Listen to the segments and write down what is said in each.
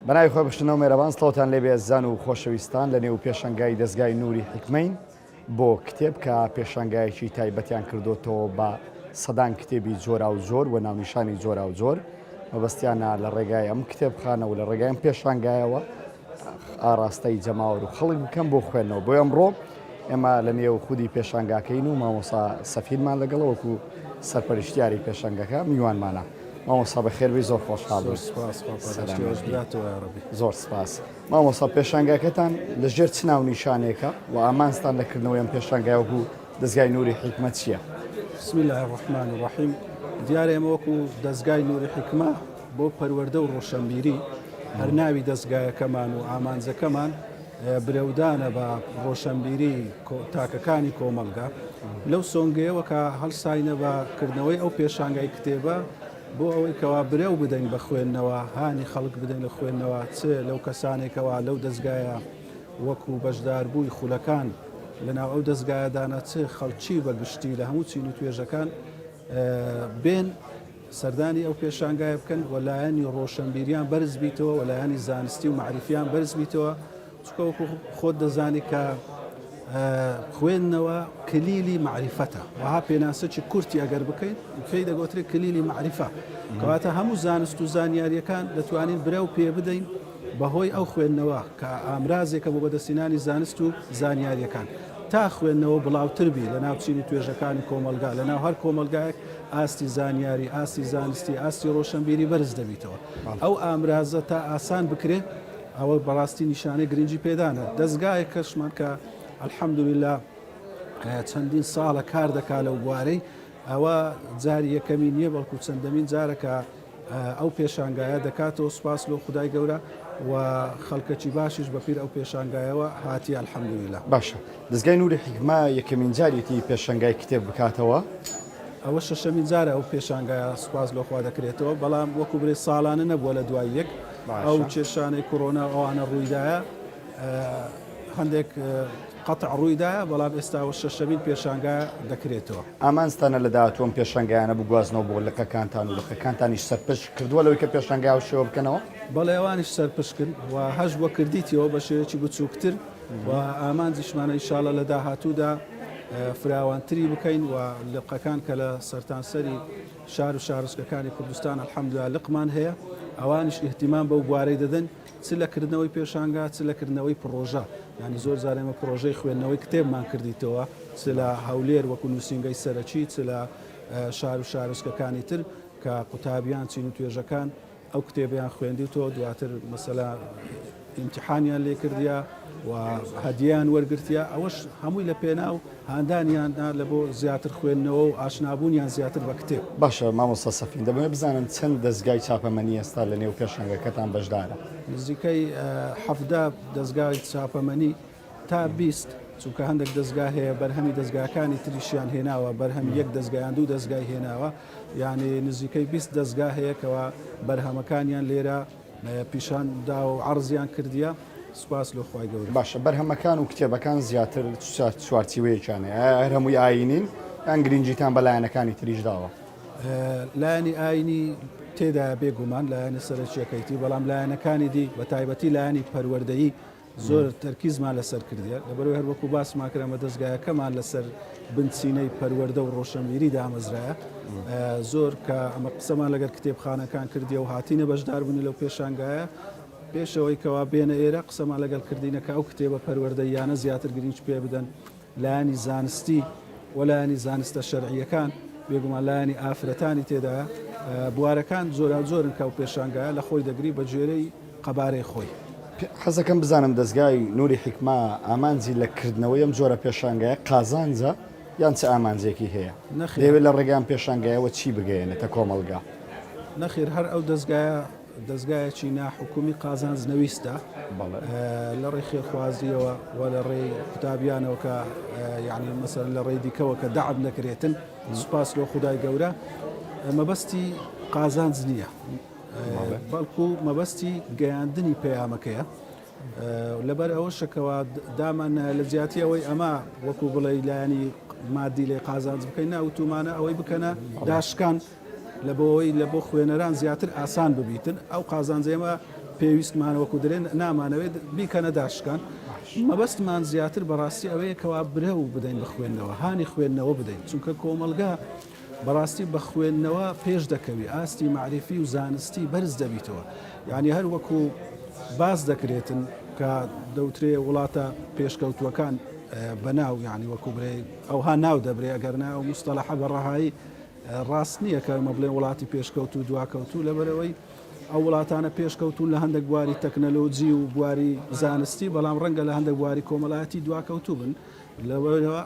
بەناوی خۆی بشتنەوە مێرەبان سڵاوتان لێبێ زان و خۆشەویستان لە نێو پێشەنگای دەستگای نووری حکمەین بۆ کتێب کە پێشەنگایەکی تایبەتیان کردوتەوە بە سەدان کتێبی جۆرا و جۆر و ناونیشانی جۆرا و جۆر مەبەستیانە لە ڕێگای ئەم کتێبخانەوە لە ڕێگای ئەم پێشانگایەوە ئاراستەی جەماوەر و خەڵک بکەم بۆ خوێندنەوە بۆ ئەمڕۆ ئێمە لە نێو خودی پێشانگاکەین و مامۆستا سەفیرمان لەگەڵەوەکو سەرپەرشتیاری پێشەنگەکە میوانمانە. مامۆستا بەخێربی زۆر خۆشحاڵ زۆر سپاس. مامۆستا پێشانگاکەتان لەژێر چ ناونیشانێکە و ئامانستان لەکردنەوەی ئەم پێشانگایەوەکو دەستگای نووری حکمە چییە؟ بسم الله الرحمن الرحیم. دیارە ئێمە وەکو دەستگای نووری حکمە بۆ پەروەردە و ڕۆشنبیری هەر ناوی دەستگایەکەمان و ئامانجەکەمان برەودانە بە ڕۆشنبیری تاکەکانی کۆمەلگا لەو سۆنگەیەوە کە هەڵساینە بەکردنەوەی ئەو پێشانگای کتێبە بۆ ئەوەی کەوا برێو بدەین بە خوێندنەوە هانی خەڵک بدەین لە خوێندنەوە چ لەو کەسانێکەوە لەو دەستگایە وەکو بەشداربووی خولەکان لەناو ئەو دەستگایەدانە چ خەڵکی بەگشتی لە هەموو چین و توێژەکان بێن سەردانی ئەو پێشانگایە بکەن وەلایەنی ڕۆشنبیریان بەرز بیتەوە وەلایەنی زانستی و معریفیان بەرز بیتەوە چکە وەکو خۆت دەزانی کە خوێندنەوە کلیلی معریفەتە وها پێناسەی کورتی ئەگەر بکەیت پێی دەگوترێت کلیلی معریفە کەواتە هەموو زانست و زانیاریەکان دەتوانین برە و پێ بدەین بەهۆی ئەو خوێندنەوە کە ئامرازێکە بۆ بەدەستێنانی زانست و زانیاریەکان تا خوێندنەوە بڵاوتربی لە ناو چینی توێژەکانی کۆمەلگا لە ناو هەر کۆمەلگایەک ئاستی زانیاری ئاستی زانستی ئاستی ڕۆشنبیری بەرز دەبیتەوە ئەو ئامرازە تا ئاسان بکرێت ئەوە بەڕاستی نیشانەی گرنگی پێدانە دەستگایە کەشمان کە الحەمدولله چەندین ساڵە کار دەکا لەو بوارەی ئەوە جاری یەکەمی نییە بەڵکو چەندەمین جارەکە ئەو پێشانگایە دەکاتەوە سوپاس لۆ خودای گەورە و خەڵکەکی باشیش بەپیر ئەو پێشانگایەوە هاتی الحەمدولله. باشە دەستگای نووری حکمە یەکەمین جارێتی پێشەنگای کتێب بکاتەوە ئەوە شەشەمین جارە ئەو پێشانگایە سوپاس لۆخوا دەکرێتەوە بەڵام وەکو برێ ساڵانە نەبووە لە دوای یەک ئەو کێشانەی کۆرۆنا ئەوانە ڕوویدایە هەندێک قەتع ڕوویدایە بەڵام ئێستاوە شەشەمین پێشانگایە دەکرێتەوە. ئامانستانە لە داهاتووەم پێشەنگایانە بگوازنەوە بۆ لەقەکانتان و لەقەکانتانیش سەرپەش کردووە لەوەی کە پێشەنگای و شێوە بکەنەوە؟ بەڵێ ئەوانیش سەرپشکن و هەش بۆ کردیتەوە بە شێوەیەکی بچووکتر و ئامانجیشمانە ئینشاڵڵا لە داهاتوودا فراوانتری بکەین و لقەکان کە لە سەرتانسەری شار و شارستەکانی کوردستان الحەمدولله لقمان هەیە ئەوانش ئیهتیمام بەو بوارەی دەدەن چ لەکردنەوەی پێشانگا چ لەکردنەوەی پرۆژە ینی زۆر جار ئێمە پرۆژەی خوێندنەوەی کتێبمان کردیتەوە چ لە هەولێر وەکو نووسینگەی سەرەکی چ لە شار و شارستەکانی تر کە قوتابیان چین و توێژەکان ئەو کتێبیان خوێندیتەوە دواتر مەسەلا ئیمتیحانیان لێ کردیا و هەدیان وەرگرتیا ئەوەش هەمووی لە پێناو هاندانیاندا لە بۆ زیاتر خوێندنەوە و ئاشنابوونیان زیاتر بە کتێب. باشە مامۆستا سەفین دەبێت بزانم چەند دەستگای چاپەمەنی ئێستا لە نێو پێشەنگەکەتان بەشدارە؟ نزیکەی حەفدا دەستگای چاپەمەنی تا 20 چونکە هەندێک دەستگا هەیە بەرهەمی دەستگاکانی تریشیان هێناوە بەرهەمی یەک دەستگایان دوو دەستگای هێناوە یعنی نزیکەی 20 دەستگا هەیە کەەوە بەرهەمەکانیان لێرە پیشاندا و عەرزیان کردیە سوپاس لۆ خوای گەورە. باشە بەرهەمەکان و کتێبەکان زیاتر چوارچیوەیەکیانەیە هەر هەمووی ئاینین یان گرنگیتان بە لایەنەکانی تریش داوە؟ لایەنی ئاینی تێدا بێگومان لایەنە سەرچیەکەیتی بەڵام لایەنەکانی دی بە تایبەتی لایەنی پەروەردەیی زۆر تەرکیزمان لەسەر کردیە لەبەرەوەی هەر وەکو باسمان کردمە دەستگایەکەمان لەسەر بنچینەی پەروەردە و ڕۆشنبیری دامەزرایە زۆر کە ئەمە قسەمان لەگەر کتێبخانەکان کردیە و هاتینە بەشدار بوونی لەو پێشانگایە پێشەوەی کەوا بێنە ئێرە قسەمان لەگەڵ کردینەکە ئەو کتێبە پەروەردەیانە زیاتر گرنگ پێ بدەن لایەنی زانستی وەلایەنی زانستە شەرعیەکان بێگومان لایەنی ئافرەتانی تێدایە بوارەکان زۆرا زۆرن کە و پێشانگایە لە خۆی دەگری بە جێرەی قەبارەی خۆی. حەزەکەم بزانم دەستگای نووری حکمە ئامانجی لەکردنەوەی ئەم جۆرە پێشانگایە قازانجە یان چه ئامانجێکی هەیە؟ دەوێت لە ڕێگەیان پێشانگایەوە چی بگەێنێتە کۆمەلگا؟ نەخیر هەر ئەو دەستگایەکی ناحکومی قازانج نەویستە لە ڕێی خێرخوازیەوە و لە ڕێی قوتابیانەوە کە یعنی مەسەرەن لە ڕێی دیکەوە کە دەعم نەکرێتن سوپاس لۆ خودای گەورە مەبەستی قازانج نییە بەڵکو مەبەستی گەیاندنی پەیامەکەیە لەبەر ئەوە شەکەوە دامان لە جیاتی ئەوەی ئەمە وەکو بڵێ لایەنی مادی لێ قازانج بکەین ناوتومانە ئەوەی بکەنە داشکان لە بۆەوەی لە بۆ خوێنەران زیاتر ئاسان ببیتن ئەو قازانجێمە پێویستمانەوەکو دەرێن نامانەوێت بیکەنە داشکان مەبەستمان زیاتر بەڕاستی ئەوەیە کەوا برە و بدەین بە خوێندنەوە هانی خوێندنەوە بدەین چونکە کۆمەلگا بەڕاستی بە خوێندنەوە پێش دەکەوی ئاستی معریفی و زانستی بەرز دەبیتەوە یعنی هەر وەکو باز دەکرێتن کە دەوترێ وڵاتە پێشکەوتوەکان بەناو یعنی وەکو برێ ئەوها ناو دەبرێ ئەگەر ناو مستەلەحە بە ڕەهایی ڕاست نییە کە مە بڵێن وڵاتی پێشکەوت و دواکەوت و لەبەرەوەی ئەو وڵاتانە پێشکەوتون لە هەندێک بواری تەکنەلۆجی و بواری زانستی بەڵام ڕەنگە لە هەندێک بواری کۆمەڵایەتی دواکەوتو بن لەوەوە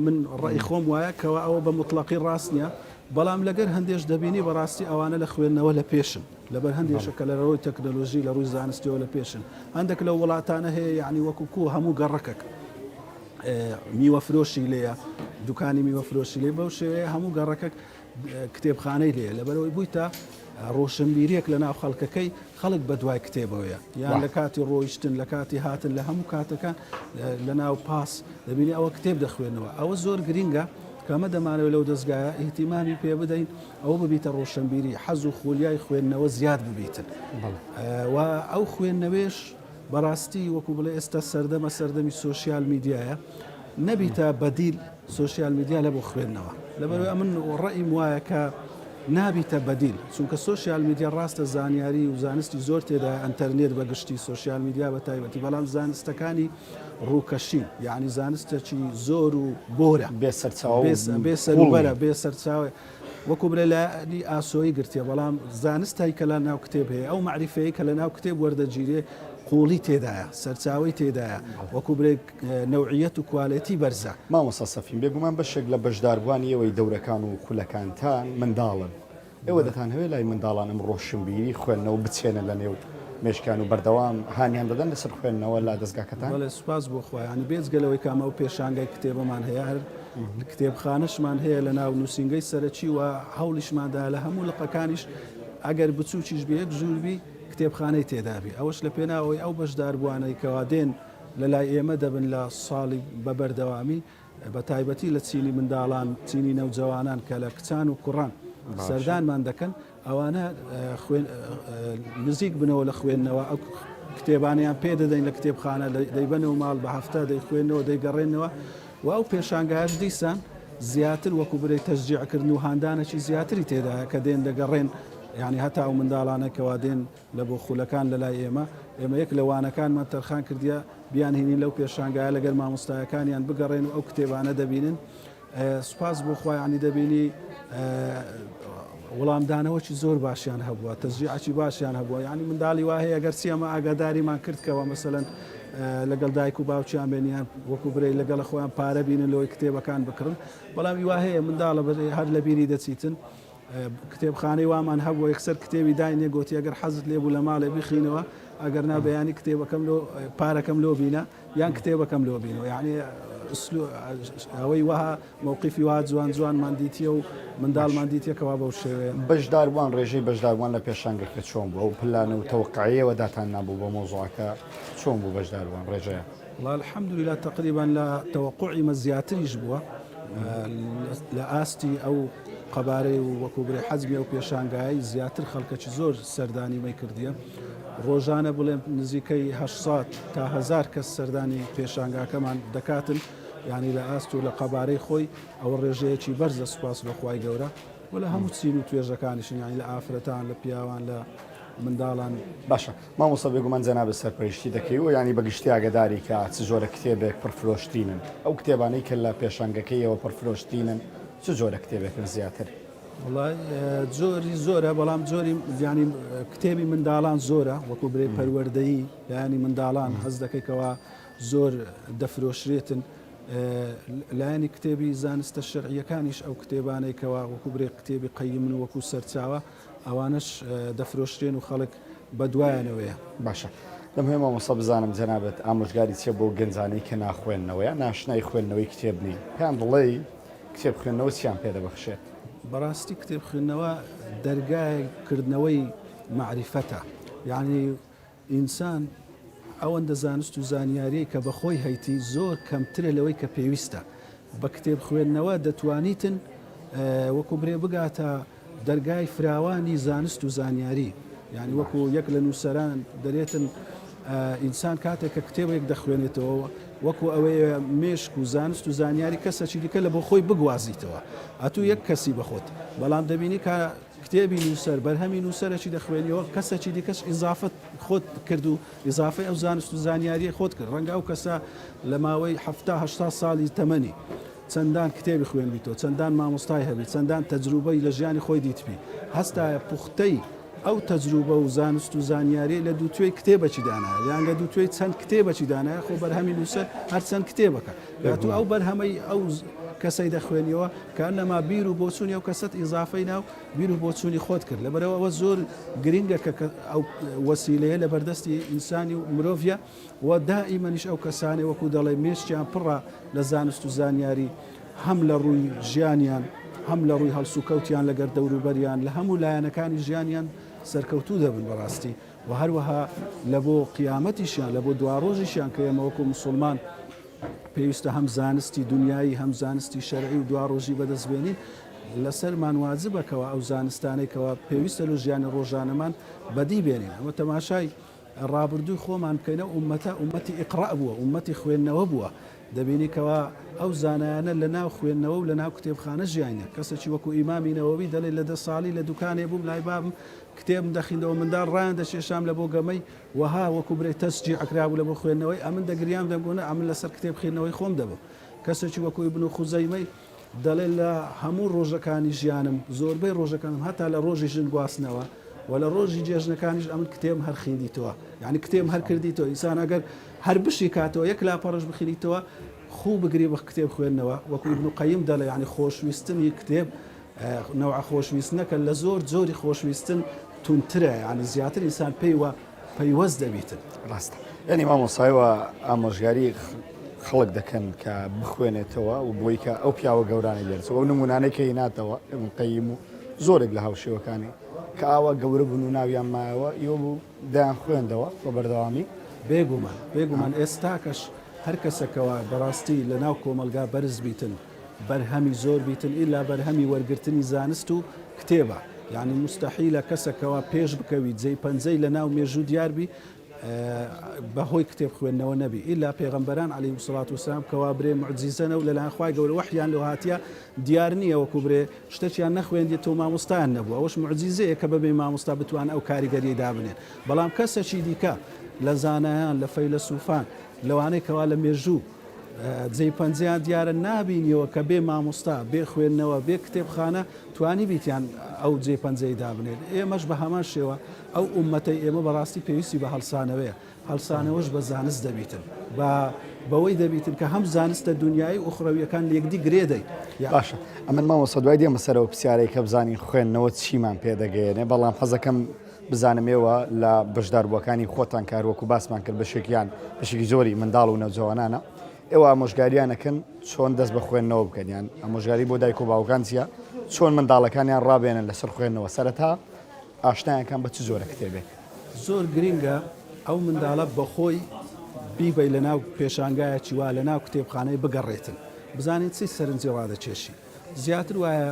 من ڕێی خۆم وایە کەەوە ئەوە بە مطلقی ڕاست نییە بەڵام لەگەر هەندێش دەبینی بەڕاستی ئەوانە لە خوێندنەوە لە پێشن لەبەر هەندێشەکە لە ڕۆی تەکنەلۆژی لە ڕووی زانستیەوە لە پێشن هەندێک لە وڵاتانە هەیە یعنی وەکوکو هەموو گەڕەکەک میوەفرۆشی لێە دوکانی میوەفرۆشی لێ بەو شێوەیە هەموو گەڕەکەک کتێبخانەی لێ لەبەرەوەی بوویتە ڕۆشنبیریەک لە ناو خەڵکەکەی خەڵک بە دوای کتێبەوەیە یان لە کاتی ڕۆیشتن لە کاتی هاتن لە هەموو کاتەکان لە ناو پاس دەبینی ئەوە کتێب دەخوێنەوە ئەوە زۆر گرینگە کەمە دەمانەوە لەو دەستگایە ئیهتیمامی پێ بدەین ئەوە ببیتە ڕۆشنبیری حەز و خولیای خوێندنەوە زیاد ببیتن و ئەو خوێندنەوێش بەڕاستی وەکو بڵێ ئێستا سەردەمی سۆشیال میدیایە نەبیتە بەدیل سۆشیال میدیا لە بۆ خوێندنەوە لەبەرەوەی من ڕەئیم وایە کە نابیتە بەدیل چونکە سۆشیال میدیا ڕاستە زانیاری و زانستی زۆر تێدا ئەنتەرنێت بەگشتی سۆشیال میدیا بە تایبەتی بەڵام زانستەکانی ڕووکەشین یعنی زانستێکی زۆر و بۆرە بێسەروبەرە بێ سەرچاوە وەکو برێ لای ئاسۆیی گرتیە بەڵام زانستایی کە لە ناو کتێب هەیە ئەو معریفەیە کە لە ناو کتێب وەردەگیرێ قوڵی تێدایە سەرچاوی تێدایە وەکو برێک نەوعیەت و کوالەتی بەرزە مامۆستا سەفین بێگومان بەشێک لە بەشداربوانی ئەوەی دەورەکان و خولەکانتان منداڵن ئێوە دەتان هەوێ لای منداڵان ئەم ڕۆشنبیری خوێندنەوە بچێنە لە نێو مێشکان و بەردەوام هانیان دەدەن لەسەر خوێندنەوە لا دەستگاکەتان بەڵێ سوپاس بۆ خۆیانی بێجگەلەوەی کامە و پێشانگای کتێبەمان هەیە هەر کتێبخانەشمان هەیە لە ناو نووسنگەی سەرەکی و هەوڵیشماندا لە هەموو لقەکانیش ئەگەر بچووکیش بە یەک ژووربی کتێبخانەی تێدابی ئەوەش لە پێناوەی ئەو بەشداربووانەی کەوا دێن لە لای ئێمە دەبن لە ساڵی بەبەردەوامی بە تایبەتی لە چینی منداڵان چینی نەوجەوانان کە لە کچان و کوڕان سەردانمان دەکەن ئەوانە نزیک بنەوە لە خوێندنەوە ئەو کتێبانیان پێ دەدەین لە کتێبخانە دەیبەنەوە ماڵ بە هەفتە دەیخوێنەوە دەیگەڕێنەوە و ئەو پێشانگایش دیسان زیاتر وەکو برێ تەشجیعکردن و هاندانێکی زیاتری تێدایە کە دێن دەگەڕێن یعنی هەتا ئەو منداڵانێکەوە دێن لە بۆ خولەکان لە لای ئێمە یەک لە وانەکانمان تەرخان کردیە بیانهێنین لەو پێشانگایە لەگەر مامۆستایەکانیان بگەڕێن و ئەو کتێبانە دەبینن سوپاس بۆ خۆیانی دەبینی وەڵامدانەوەکی زۆر باشیان هەبووە تەشجیعی باشیان هەبووە یعنی منداڵی وایە ئەگەر چیەمە ئاگاداریمان کردکەوە مەسەلەن لەگەڵ دایک و باوچیان بێنیان وەکو برەی لەگەڵ خۆیان پارە بینن لەوەی کتێبەکان بکڕن بەڵام وا هەیە منداڵە هەر لە بیری دەچیتن کتێبخانەی وامان هەبووە یەکسەر کتێبی داینێ گوتی ئەگەر حەزت لێبوو لە ماڵێ بخینەوە ئەگەر نابیانی کتێبەکەم پارەکەم لۆ بینە یان کتێبەکەم لۆ بینەوە یعنی ئەوەی وها مووقیفی وا جوان دیتیە و منداڵمان دیتێکەوە بەو شێوەیە بەشداربوان ڕێژەی بەشداربوان لە پێشانگەکە چۆن بوو ئەو پلانە و تەوقعیەوە داتان نابوو بۆ مۆزوعەکە چۆن بوو بەشداربوان ڕێژەیە والله الحەمدولillah تقریبا لە تەوقعی مە زیاتریش بووە لە ئاستی ئەو قەبارەی و وەکو برێ حەزمی ئەو پێشانگایی زیاتر خەڵکەکی زۆر سەردانی مەی کردیە ڕۆژانە بڵێم نزیکەی 800 تا 1000 کەس سەردانی پێشانگاکەمان دەکاتن یعنی لە ئاست و لە قەبارەی خۆی ئەوە ڕێژەیەکی بەرزە سوپاس بەخوای گەورە و لە هەموو چین و توێژەکانیشن یانی لە ئافرەتان لە پیاوان لە منداڵان باشە مامۆستا بێگومان جەنابێت سەرپەرشتی دەکەیەوە ینی بەگشتی ئاگداری کە چ جۆرە کتێبێک پڕفرۆشتینن ئەو کتێبانەی کە لە پێشانگەکەیەوە پڕفرۆشتینن چ جۆرە کتێبێکن زیاتر وڵای جۆری زۆرە بەڵام جۆری ینی کتێبی منداڵان زۆرە وەکو برێ پەروەردەیی لایانی منداڵان هەز دەکەیتەوە زۆر دەفرۆشرێتن لایانی کتێبی زانستە شەرعیەکانیش ئەو کتێبانێکەوە وەکو برێ کتێبی قەیمن وەکو سەرچاوە ئەوانش دەفرۆشرێن و خەڵک بە دوایانەوەیە باشە لەم هەیە مامۆستا بزانم جەنابێت ئامۆژگاری چیە بۆ گەنجانەی کە ناخوێندنەوە یان ناشنای خوێندنەوەی کتێبنی پێیان بڵێ کتێب خوێندنەوە چیان پێدەبەخشێت بەڕاستی کتێب خوێندنەوە دەرگایکردنەوەی معریفەتە یعنی ئینسان ئەوەندە زانست و زانیاریی کە بەخۆی هەیتی زۆر کەمترە لەوەی کە پێویستە بە کتێب خوێندنەوە دەتوانیتن وەکو برێ بگاتە دەرگای فراوانی زانست و زانیاری يعني وەکو یەک لە نووسەران دەرێتن ئینسان کاتێک کە کتێبێک دەخوێنێتەوە وەکو ئەوەیە مێشک و زانست و زانیاری کەسەکی دیکە لە بۆ خۆی بگوازیتەوە ئەتوو یەک کەسی بەخۆت بەڵام دەبینی کە کتێبی نووسەر بەرهەمی نووسەرەکی دەخوێنیەوە کەسەکی دیکەش ئیزافەت خۆت کرد و ئیزافەی ئەو زانست و زانیاریە خۆت کرد ڕەنگە ئەو کەسە لە ماوەی 70 ساڵی تەمەنی چەندان کتێبی خوێنبیتەوە چەندان مامۆستای هەبێت چەندان تەجروبەی لە ژیانی خۆی دیتبی هەستایە پوختەی ئەو تەجروبە و زانست و زانیاری لە دووتوێی کتێبەکی دانایە یان لە دووتوێی چەند کتێبەکی دانایە خۆ بەرهەمی نووسەر هەر چەند کتێبەکە تو ئەو بەرهەمەی ئەو کەسەی دەخوێنیەوە کار لەما بیر و بۆچوونی ئەو کەسەت ئیزافەی ناو بیر و بۆچوونی خۆت کرد لەبەرەوە زۆر گرنگە کە ئەو وەسیلەیە لە بەردەستی ئینسانی و مرۆڤە و دائیمەنیش ئەو کەسانی وەکو دەڵێ مێشتیان پڕە لە زانست و زانیاری هەم لە ڕووی ژیانیان هەم لە ڕووی هەڵسوکەوتیان لەگەر دەوروبەریان لە هەموو لایەنەکانی ژیانیان سەرکەوتوو دەبن بەڕاستی و هەروەها لە بۆ قیامەتیشیان لە بۆ دواڕۆژیشیان کە ئێمە وەکو مسلمان پێویستە هەم زانستی دنیایی هەم زانستی شەرعی و دواڕۆژی بەدەستبێنین لەسەرمان واجبەکەوە ئەو زانستانێکەوە پێویستە لە ژیانی ڕۆژانەمان بەدی بێنین ئەمە تەماشای ڕابردووی خۆمان بکەینە ئومەتی ئیقڕا بووە ئومەتی خوێندنەوە بووە دەبینیکەوە ئەو زانایانە لە ناو خوێندنەوە و لە ناو کتێبخانە ژیانە کەسێکی وەکو ئیمامی نەوەوی دەڵێت لە 10 ساڵی لە دوکانێ بووم لای بابم کتێبم دەخیندەوە منداڵ ڕایان دەشێشام لە بۆ گەمەی وەها وەکو برێ تەسجی ئەکرابوو لە بۆ خوێندنەوەی ئەمن دەگریام دەمگوونە ئەمن لەسەر کتێب خوێندنەوەی خۆم دەبم کەسێکی وەکو ئیبن خوزەیمەی دەڵێت لە هەموو ڕۆژەکانی ژیانم زۆربەی ڕۆژەکانم هەتا لە ڕۆژی ژن گواستنەوە و لە ڕۆژی جێژنەکانیش ئەمن کتێم هەر خوێندیتەوە یعنی کتێم هەر کردیتەوە ئینسان ئەگەر هەر بشی کاتەوە یەک لاپەڕەش بخینیتەوە خوب بگری بە کتێب خوێندنەوە وەکو ابن قەیم دەڵێ یعنی خۆشویستنی کتێب نەوع خۆشویستنەکە لە زۆری خۆشویستن تونترە یعنی زیاتر ئینسان پەیوەست دەبیتن ڕاستە یعنی مامۆستایەوە ئامۆژگاری خەڵک دەکەن کە بخوێنێتەوە و بۆی کە ئەو پیاوە گەورانی دەرچەوە ئەو نمونانەی کە هیناتەوە ابن قەیم و زۆرێک لە هاوشێوەکانی کە ئاوا گەورە بوون و ناویان مایەوە ئێوە بوو دایان خوێندەوە بە بەردەوامی بێگومان ئێستاکەش هەر کەسەکەوە بەڕاستی لە ناو کۆمەلگا بەرز بیتن بەرهەمی زۆر بیتن ئیلا بەرهەمی وەرگرتنی زانست و کتێبە یعنی مستحیلە کەسەکەەوە پێش بکەویت جێی پەنجەی لە ناو مێژوو دیاربی بەهۆی کتێب خوێندنەوە نەبی ئیلا پێغەمبەران عەلەیهیمو سڵات وسەلام کەوا برێ موعجیزەنە و لەلایەن خوای گەورە وەحییان لەوە هاتیە دیار نییە وەکو برێ شتێکیان نەخوێندێتەوە مامۆستایان نەبووە ئەوەش موعجیزەیە کە بەبێ مامۆستا بتوان ئەو کاریگەریەی دابنێن بەڵام کەسێکی دیکە لە زانایان لە فەیلسوفان لەوانەی کەوا لە مێژوو جێی پەنجەیان دیارە نابینیەوە کە بێ مامۆستا بێ خوێندنەوە بێ کتێبخانە توانی بیتیان ئەو جێ پەنجەی دابنێت ئێمەش بە هەمان شێوە ئەو ئومەتەی ئێمە بەڕاستی پێویستی بە هەڵسانەوەیە هەڵسانەوەش بە زانست دەبیتن بەوەی دەبیتن کە هەم زانستە دنیای ئوخڕەویەکان لێکدی گرێدەی باشە ئەمن مامۆستا دوای دێمە سەرەوە پرسیارەی کە بزانین خوێندنەوە چیمان پێدەگەێنێ بەڵام حەزەکەم بزانمەوە لە بەشداربووەکانی خۆتان کاروەکو باسمان کرد بەشێکی زۆری منداڵ و نەوجەوانانە ئێوە ئامۆژگاریانەکەن چۆن دەست بە خوێندنەوە بکەنیان ئامۆژگاری بۆ دایک و باوکان چیە چۆن منداڵەکانیان ڕابێنن لەسەر خوێندنەوە سەرەتا ئاشنایەکان بە چ جۆرە کتێبێک زۆر گرینگە ئەو منداڵە بەخۆی بیبەی لە ناو پێشانگایەکی وا لە ناو کتێبخانەی بگەڕێتن بزانین چی سەرنجی ڕادەکێشی زیاتر وایە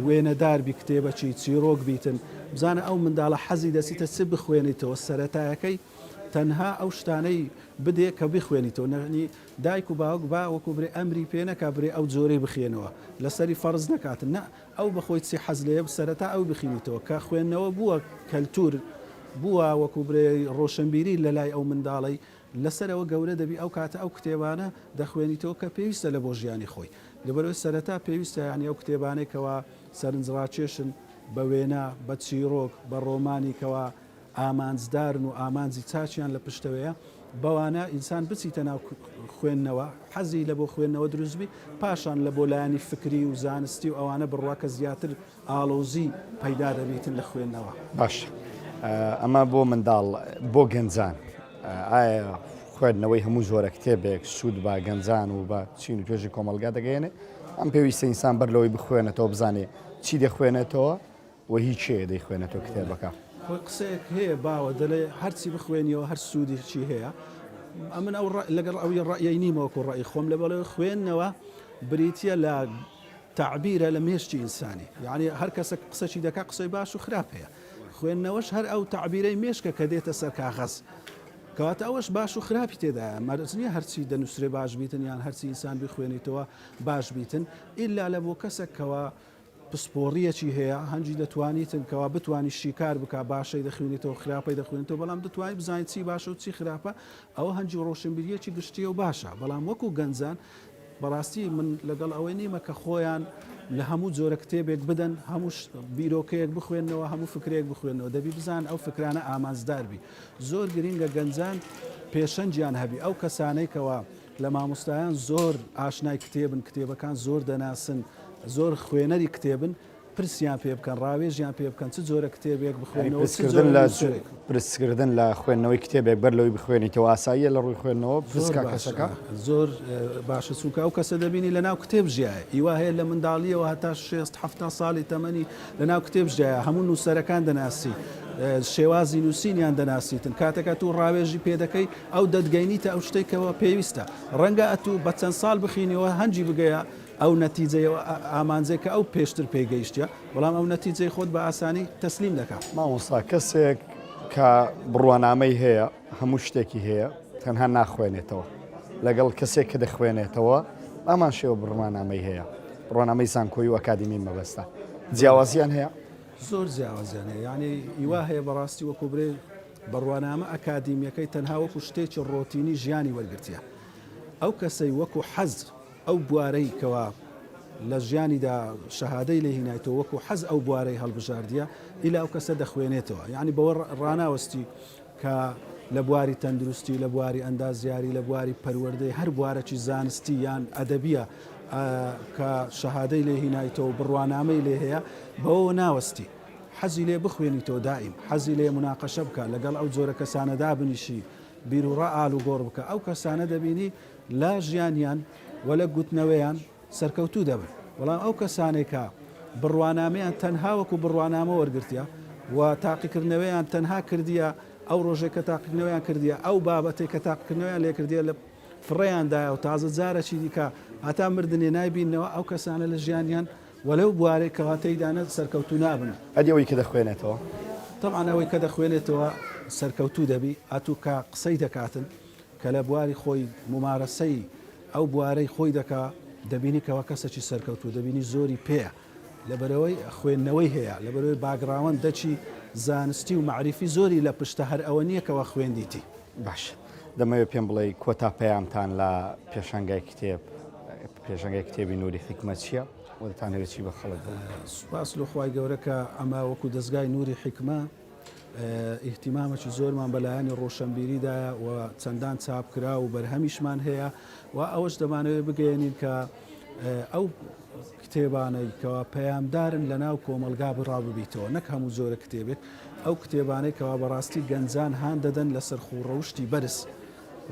وێنەداربی کتێبەکی چیرۆک بیتن بزانە ئەو منداڵە حەزی دەسیتە چ بخوێنیتەوە سەرەتایەکەی تەنها ئەو شتانەی بدێ کە بخوێنیتەوە نەنی دایک و باوک با وەکو برێ ئەمری پێ نەکا برێ ئەو جۆرەی بخێنەوە لەسەری فەرز نەکاتن نە ئەو بەخۆی چی حەز لێ سەرەتا ئەو بخینیتەوە کە خوێندنەوە بووە کەلتور بووە وەکو برێ ڕۆشنبیری لە لای ئەو منداڵی لەسەرەوە گەورە دەبی ئەو کاتە ئەو کتێبانە دەخوێنیتەوە کە پێویستە لە بۆ ژیانی خۆی لەبەرەوەی سەرەتا پێویستە یانی ئەو کتێبانێکەوە سەرنجڕاکێشن بە وێنە بە چیرۆک بە ڕۆمانیکەوە ئامانجدارن و ئامانجی چاچیان لە پشتەوەیە بەوانە ئینسان بچیتە ناو خوێندنەوە حەزی لە بۆ خوێندنەوە دروستبی پاشان لە بۆ لایانی فکری و زانستی و ئەوانە بڕواکە زیاتر ئالۆزی پەیدا دەبێتن لە خوێندنەوە باش ئەمە بۆ منداڵ بۆ گەنجان ئایا خوێندنەوەی هەموو زۆرە کتێبێک سوود بە گەنجان و بە چین و توێژی کۆمەلگا دەگەێنێ ئەم پێویستە ئینسان بەرلەوەی بخوێنێتەوە بزانێ چی دەخوێنێتەوە و هیچ شێ دەیخوێنێتەوە کتێبەکە قسەیەک هەیە باوە دەڵێ هەرچی بخوێنیەوە هەر سوودی چی هەیە ئەمن ئەو لەگەڵ ئەوی ڕەیی نیمەوەکو ڕێی خۆم لە بەڵێ خوێندنەوە بریتە لە تعبیرە لە مێشتی ئینسانی یعنی هەر کەسە قسەی دەکا قسەی باش و خراپ هەیە خوێندنەوەش هەر ئەو تعبیرەی مێشکە کە دێتە سەر کاغەز کەواتە ئەوەش باش و خراپی تێدایە مەرجنیە هەرچی دەنووسێ باش بیتن یان هەرچی ئینسان بخوێنیتەوە باش بیتن ئیلا لە بۆ کەسێکەوە پسپۆڕیەکی هەیە هەنجی دەتوانیتن کەوا بتوانانی شیکار بک باشەی دەخوێنیتەوە خراپەی دەخوێنێتەوە بەڵام دەتوانانی بزانیت چی باشە و چی خراپە ئەوە هەنجی ڕۆشنبیریەکی گشتیە و باشە بەڵام وەکو گەنجان بەڕاستی من لەگەڵ ئەوەی نیمە کە خۆیان لە هەموو جۆرە کتێبێک بدەن هەموو بیرۆکەیەک بخوێنەوە هەموو فکرێک بخوێنەوە دەبی بزان ئەو فکرانە ئامانزداربی زۆر گرینگە گەنجان پێشەنجیان هەبی ئەو کەسانەی کەوا لە مامۆستایان زۆر ئاشنای کتێبن کتێبەکان زۆر دەناسن زۆر خوێنەری کتێبن پرسیان پێ بکەن ڕاوێژیان پێ بکەن چ جۆرە کتێبێک بخوێنەوە پرسکردن لە خوێندنەوەی کتێبێک بەر لەوەی بخوێنیتەوە ئاساییە لە ڕووی خوێندنەوە پرسکا کەسەکە زۆر باشە چونکە ئەو کەسە دەبینی لە ناو کتێب ژایە هیوا هەیە لە منداڵیەوە هەتا 6 ساڵی تەمەنی لە ناو کتێب ژایە هەموو نووسەرەکان دەناسی شێوازی نووسینیان دەناسیتن کاتێکە تو ڕاوێژی پێ دەکەی ئەو دەتگەینیتە ئەو شتێکەوە پێویستە ڕەنگە ئەتو بە چەند ساڵ بخینەوە هەنجی بگەیە ئەو نەتیجەی ئامانجێک کە ئەو پێشتر پێگەیشتە بەڵام ئەو نەتیجەی خۆت بە ئاسانی تەسلیم دەکات مامۆستا کەسێک کە بڕوانامەی هەیە هەموو شتێکی هەیە تەنها ناخوێنێتەوە لەگەڵ کەسێک کە دەخوێنێتەوە ئەمان شێوە بڕوانامەی هەیە بڕوانامەی زانکۆی و ئەکادمی مەبەستە جیاوازیان هەیە زۆر جیاوازیان هەیە یعنی هیوا هەیە بەڕاستی وەکو برێ بڕوانامە ئەکادیمیەکەی تەنها وەکو شتێکی ڕۆتینی ژیانی وەرگرتیە ئەو کەسەی وەکو حەز ئەو بوارەی کەوا لە ژیانیدا شەهادەی لێ هینایەتەوە وەکو حەز ئەو بوارەی هەڵبژاردیە ئیلا ئەو کەسە دەخوێنێتەوە یعنی بەوە ڕاناوەستی کە لە بواری تەندروستی لە بواری ئەندازیاری لە بواری پەروەردەی هەر بوارەکی زانستی یان ئەدەبیە کە شەهادەی لێ هینایەتەوە بڕوانامەی لێ هەیە بەوە ناوەستی حەزی لێ بخوێنیتەوە دائیم حەزی لێ مناقەشە بکە لەگەڵ ئەو جۆرە کەسانەدا بنیشی بیر و ڕائال و گۆڕ بکە ئەو کەسانە دەبینی لا ژیانیان وەلە گوتنەوەیان سەرکەوتوو دەبن بەڵام ئەو کەسانێکە بڕوانامەیان تەنها وەکو بڕوانامە وەرگرتیە و تاقیکردنەوەیان تەنها کردیە ئەو ڕۆژێک کە تاقیکردنەوەیان کردیە ئەو بابەتێک کە تاقیکردنەوەیان لێ کردیە لە فڕێیاندایە و تازە جارەی دیکە هەتا مردنێ نایبینەوە ئەو کەسانە لە ژیانیان وەلەو بوارێک کەواتەیدانە سەرکەوتو نابن ئەدیەوەی کە دەخوێنێتەوە طبعا ئەوەی کە دەخوێنێتەوە سەرکەوتوو دەبی ئەتوو کە قسەی دەکاتن کە لە بواری خۆی ممارەسەی ئەو بوارەی خۆی دەکا دەبینی کەەوە کەسێکی سەرکەوتو دەبینی زۆری پێە لەبەرەوەی خوێندنەوەی هەیە لەبەرەوەی باگراوەند دەچی زانستی و معریفی زۆری لە پشتە هەر ئەوە نییە کەەوە خوێندیتی باش دەمەوێت پێم بڵێ کۆتا پەیامتان لە پێشانگای کتێب پێشنگای کتێبی نووری حکمت چییە وەتانەوێت چی بە خەڵک سوپاس لە خوای گەورەکە ئەمە وەکو دەستگای نووری حکمە ئیهتیمامەکی زۆرمان بەلایانی ڕۆشنبیریدایە و چەندان چاپکرا و بەرهەمیشمان هەیە و ئەوەش دەمانەوێت بگەێنین کە ئەو کتێبانەی کەوا پەیامدارن لە ناو کۆمەلگا بڕاو ببیتەوە نەک هەموو زۆرە کتێبێک ئەو کتێبانەی کەوا بەڕاستی گەنجان هان دەدەن لەسەر خوڕەوشتی بەرز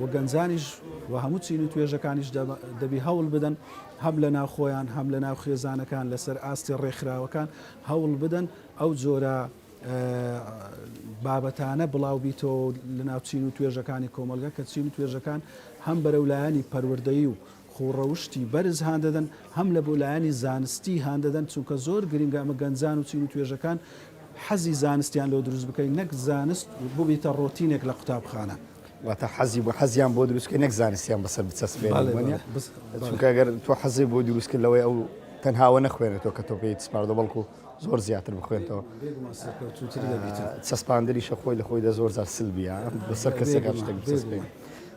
و گەنجانیش و هەموو چین و توێژەکانیش دەبی هەوڵ بدەن هەم لە ناو خۆیان هەم لە ناو خێزانەکان لەسەر ئاستی ڕێکخراوەکان هەوڵ بدەن ئەو جۆرە بابەتانە بڵاو بیتەوە لە ناو چین و توێژەکانی کۆمەلگا کە چین و توێژەکان هەم بەرەولایانی پەروەردەیی و خوڕەوشتی بەرز هان دەدەن هەم لە بۆلایانی زانستی هان دەدەن چونکە زۆر گرنگە ئەمە گەنجان و چین و توێژەکان حەزی زانستیان لۆ دروست بکەین نەک زانست ببیتە ڕۆتینێک لە قوتابخانە واتە حەزی بۆ حەزیان بۆ دروستکە نەک زانستیان بەسەر بچەسبێنە چونکە ئەگەر تۆ حەزی بۆ دروستکردنەوەی ئەو تەنهاوە نەخوێنێتەوە کە تۆ پێی سپاردە بەڵکو زۆر زیاتر بخوێنەوە چەسپاندریشە خۆی لە خۆیدا زۆر زار سلبیە بەسەر کەسێک شتێک بچەسبێن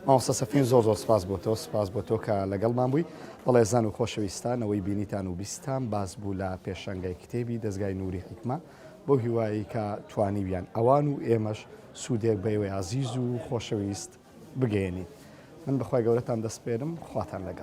ماوەستە سەفین زۆر زۆر سپاس بۆ تۆ سپاس بۆ تۆ کە لەگەڵمان بووی بەڵێ زان و خۆشەویستان ئەوەی بینیتان و بیستان باس بوو لە پێشەنگای کتێبی دەستگای نووری حکمە بۆ هیوایی کە توانیویان ئەوان و ئێمەش سوودێک بەیوەی عزیز و خۆشەویست بگەێنین من بەخوای گەورەتان دەست پێرم خواتان لەگەڵ